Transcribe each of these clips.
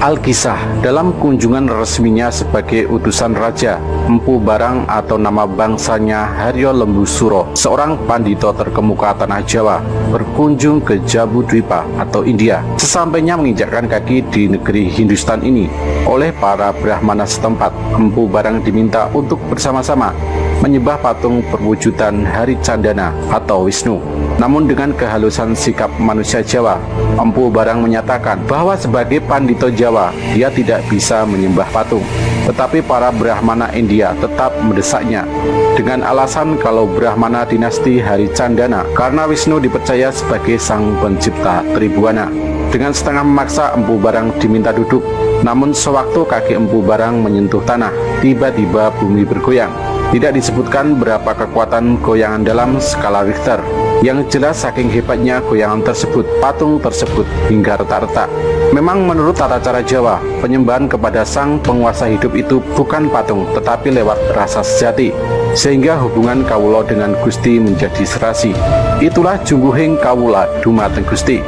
Alkisah dalam kunjungan resminya sebagai utusan Raja Empu Barang atau nama bangsanya Haryo Lembu Suro, seorang pandito terkemuka tanah Jawa, berkunjung ke Jambudwipa atau India. Sesampainya menginjakkan kaki di negeri Hindustan ini, oleh para Brahmana setempat, Empu Barang diminta untuk bersama-sama menyembah patung perwujudan Hari Candana atau Wisnu. Namun dengan kehalusan sikap manusia Jawa, Empu Barang menyatakan bahwa sebagai pandito Jawa, dia tidak bisa menyembah patung. Tetapi para Brahmana India tetap mendesaknya dengan alasan kalau Brahmana dinasti Hari Candana karena Wisnu dipercaya sebagai sang pencipta Tribuana. Dengan setengah memaksa, Empu Barang diminta duduk. Namun sewaktu kaki Empu Barang menyentuh tanah, tiba-tiba bumi bergoyang. Tidak disebutkan berapa kekuatan goyangan dalam skala Richter. Yang jelas saking hebatnya goyangan tersebut, patung tersebut hingga retak-retak. Memang menurut tata cara Jawa, penyembahan kepada sang penguasa hidup itu bukan patung, tetapi lewat rasa sejati, sehingga hubungan kawula dengan Gusti menjadi serasi. Itulah jumbuhing kawula dumateng Gusti.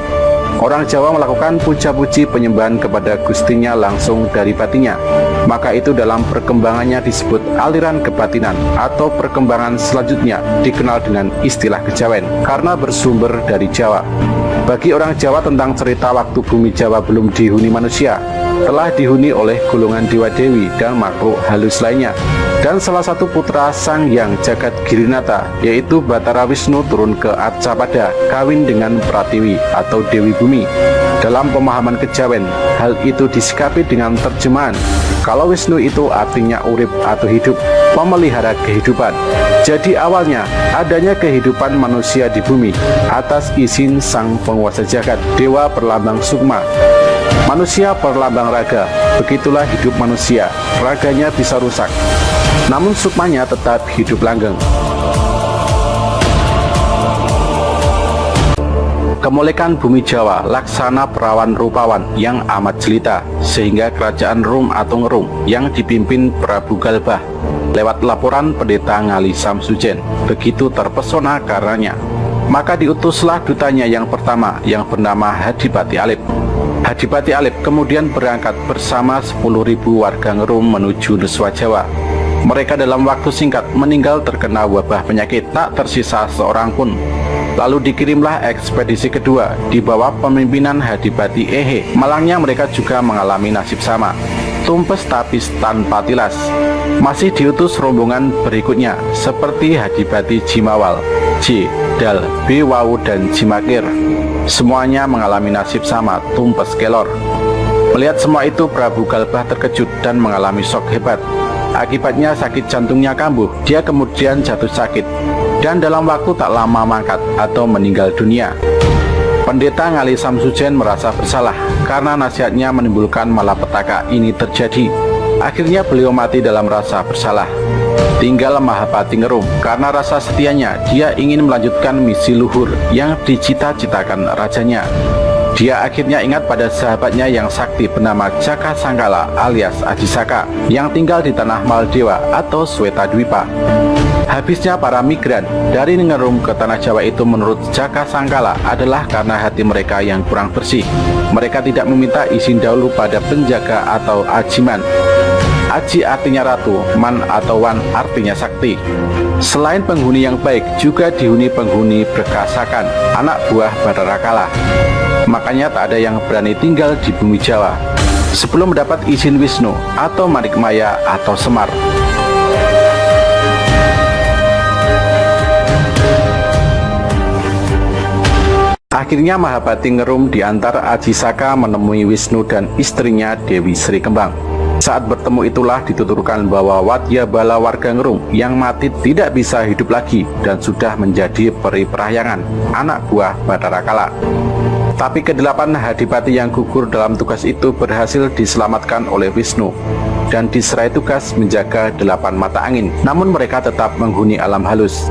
Orang Jawa melakukan puja-puji penyembahan kepada Gustinya langsung dari batinnya. Maka itu dalam perkembangannya disebut aliran kebatinan, atau perkembangan selanjutnya dikenal dengan istilah kejawen karena bersumber dari Jawa. Bagi orang Jawa, tentang cerita waktu bumi Jawa belum dihuni manusia, telah dihuni oleh golongan dewa-dewi dan makhluk halus lainnya. Dan salah satu putra Sang Hyang Jagat Girinata, yaitu Batara Wisnu, turun ke Arcapada, kawin dengan Pratiwi atau Dewi Bumi. Dalam pemahaman kejawen, hal itu disikapi dengan terjemahan kalau Wisnu itu artinya urip atau hidup, pemelihara kehidupan. Jadi awalnya adanya kehidupan manusia di bumi atas izin sang penguasa jagat, dewa perlambang sukma. Manusia perlambang raga, begitulah hidup manusia, raganya bisa rusak, namun sukmanya tetap hidup langgeng. Kemolekan bumi Jawa laksana perawan rupawan yang amat jelita, sehingga kerajaan Rum atau Ngerum yang dipimpin Prabu Galbah lewat laporan pendeta Ngali Samsujen begitu terpesona karenanya. Maka diutuslah dutanya yang pertama yang bernama Hadipati Alip. Hadipati Alip kemudian berangkat bersama 10.000 warga Ngerum menuju Nuswa Jawa. Mereka dalam waktu singkat meninggal terkena wabah penyakit, tak tersisa seorang pun. Lalu dikirimlah ekspedisi kedua di bawah pemimpinan Hadipati Ehe. Malangnya mereka juga mengalami nasib sama, tumpes tapis tanpa tilas. Masih diutus rombongan berikutnya seperti Hadipati Jimawal, J, Dal, B, Wawu, dan Jimakir. Semuanya mengalami nasib sama, tumpes kelor. Melihat semua itu, Prabu Galbah terkejut dan mengalami shock hebat. Akibatnya sakit jantungnya kambuh. Dia kemudian jatuh sakit dan dalam waktu tak lama mangkat atau meninggal dunia. Pendeta Ngali Samsujen merasa bersalah karena nasihatnya menimbulkan malapetaka ini terjadi. Akhirnya beliau mati dalam rasa bersalah. Tinggal Mahapati Ngerum, karena rasa setianya dia ingin melanjutkan misi luhur yang dicita-citakan rajanya. Dia akhirnya ingat pada sahabatnya yang sakti bernama Jaka Sangkala alias Ajisaka yang tinggal di tanah Maldewa atau Swetadwipa. Habisnya para migran dari Ngerum ke tanah Jawa itu menurut Jaka Sangkala adalah karena hati mereka yang kurang bersih. Mereka tidak meminta izin dahulu pada penjaga atau ajiman. Aji artinya ratu, man atau wan artinya sakti. Selain penghuni yang baik, juga dihuni penghuni berkasakan, anak buah Batara Kala. Makanya tak ada yang berani tinggal di bumi Jawa sebelum mendapat izin Wisnu atau Manikmaya atau Semar. Akhirnya Mahapati Ngerum diantar Ajisaka menemui Wisnu dan istrinya Dewi Sri Kembang. Saat bertemu itulah dituturkan bahwa Wadyabala warga Ngerum yang mati tidak bisa hidup lagi dan sudah menjadi peri perahyangan, anak buah Batara Kala. Tapi kedelapan Hadipati yang gugur dalam tugas itu berhasil diselamatkan oleh Wisnu dan diserai tugas menjaga 8 mata angin. Namun mereka tetap menghuni alam halus.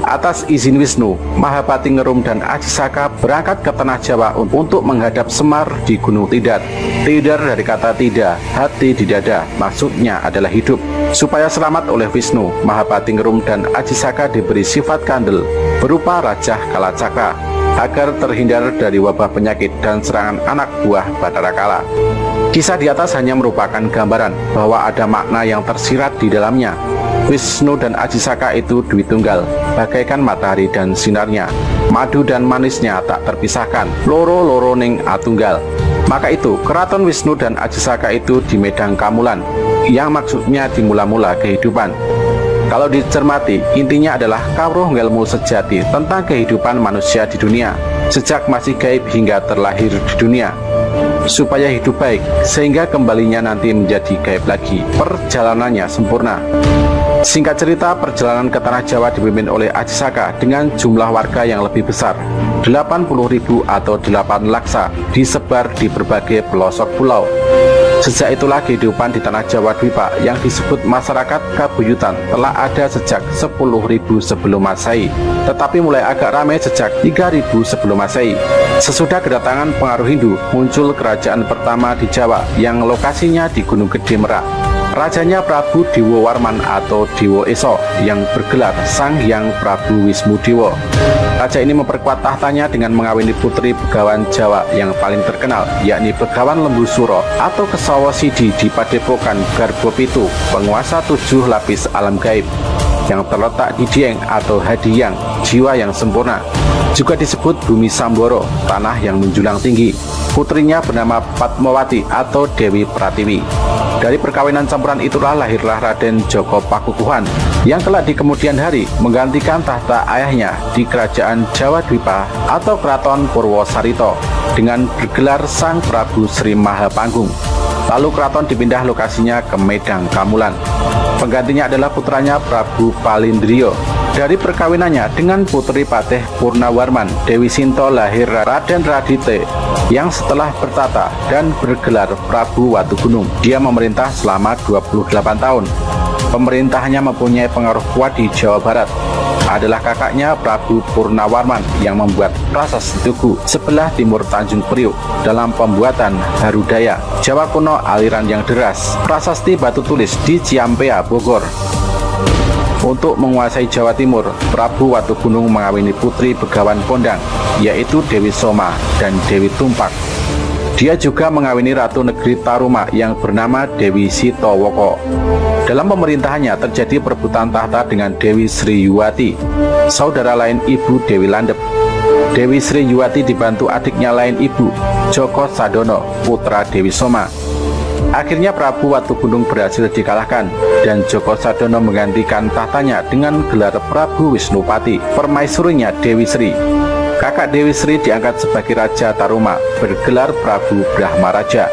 Atas izin Wisnu, Mahapati Ngerum dan Ajisaka berangkat ke tanah Jawa untuk menghadap Semar di Gunung Tidar. Tidar dari kata tidak, hati di dada, maksudnya adalah hidup. Supaya selamat oleh Wisnu, Mahapati Ngerum dan Ajisaka diberi sifat kandel berupa Rajah Kalacakra. agar terhindar dari wabah penyakit dan serangan anak buah Bathara Kala. Kisah di atas hanya merupakan gambaran bahwa ada makna yang tersirat di dalamnya. Wisnu dan Ajisaka itu Dwi Tunggal, bagaikan matahari dan sinarnya. Madu dan manisnya tak terpisahkan, loro-loro ning atunggal. Maka itu, keraton Wisnu dan Ajisaka itu di Medang Kamulan, yang maksudnya di mula-mula kehidupan. Kalau dicermati, intinya adalah kawruh ngelmu sejati tentang kehidupan manusia di dunia, sejak masih gaib hingga terlahir di dunia, supaya hidup baik, sehingga kembalinya nanti menjadi gaib lagi, perjalanannya sempurna. Singkat cerita, perjalanan ke Tanah Jawa dipimpin oleh Ajisaka dengan jumlah warga yang lebih besar, 80.000 atau 8 laksa, disebar di berbagai pelosok pulau. Sejak itulah kehidupan di Tanah Jawa Dwipa yang disebut masyarakat Kabuyutan telah ada sejak 10.000 sebelum Masehi, tetapi mulai agak ramai sejak 3.000 sebelum Masehi. Sesudah kedatangan pengaruh Hindu, muncul kerajaan pertama di Jawa yang lokasinya di Gunung Gede Merak. Rajanya Prabu Dewa Warman atau Dewa Eso yang bergelar Sang Hyang Prabu Wismudewa. Raja ini memperkuat tahtanya dengan mengawini putri Begawan Jawa yang paling terkenal, yakni Begawan Lembusuro atau Kesawa Sidi di Padepokan Garbopitu, penguasa 7 lapis alam gaib, yang terletak di Dieng atau Hadiyang, jiwa yang sempurna. Juga disebut Bumi Samboro, tanah yang menjulang tinggi. Putrinya bernama Padmawati atau Dewi Pratiwi. Dari perkawinan campuran itulah lahirlah Raden Joko Pakukuhan yang kelak di kemudian hari menggantikan tahta ayahnya di kerajaan Jawa Dwipa atau Keraton Purwosarito dengan bergelar Sang Prabu Sri Mahapanggung. Lalu keraton dipindah lokasinya ke Medang Kamulan. Penggantinya adalah putranya Prabu Palindrio. Dari perkawinannya dengan putri Patih Purnawarman, Dewi Sinto lahir Raden Radite yang setelah bertata dan bergelar Prabu Watugunung. Dia memerintah selama 28 tahun. Pemerintahannya mempunyai pengaruh kuat di Jawa Barat. Adalah kakaknya Prabu Purnawarman yang membuat Prasasti Tugu sebelah timur Tanjung Priuk dalam pembuatan Harudaya, Jawa kuno aliran yang deras, Prasasti Batu Tulis di Ciampea, Bogor. Untuk menguasai Jawa Timur, Prabu Watugunung mengawini putri Begawan Kondang, yaitu Dewi Soma dan Dewi Tumpak. Dia juga mengawini Ratu Negeri Taruma yang bernama Dewi Sitowoko. Dalam pemerintahannya terjadi perebutan tahta dengan Dewi Sri Yuwati, saudara lain Ibu Dewi Landep. Dewi Sri Yuwati dibantu adiknya lain Ibu, Joko Sadono, putra Dewi Soma. Akhirnya Prabu Watugunung berhasil dikalahkan dan Joko Sadono menggantikan tahtanya dengan gelar Prabu Wisnupati, permaisurinya Dewi Sri. Kakak Dewi Sri diangkat sebagai Raja Taruma, bergelar Prabu Brahmaraja.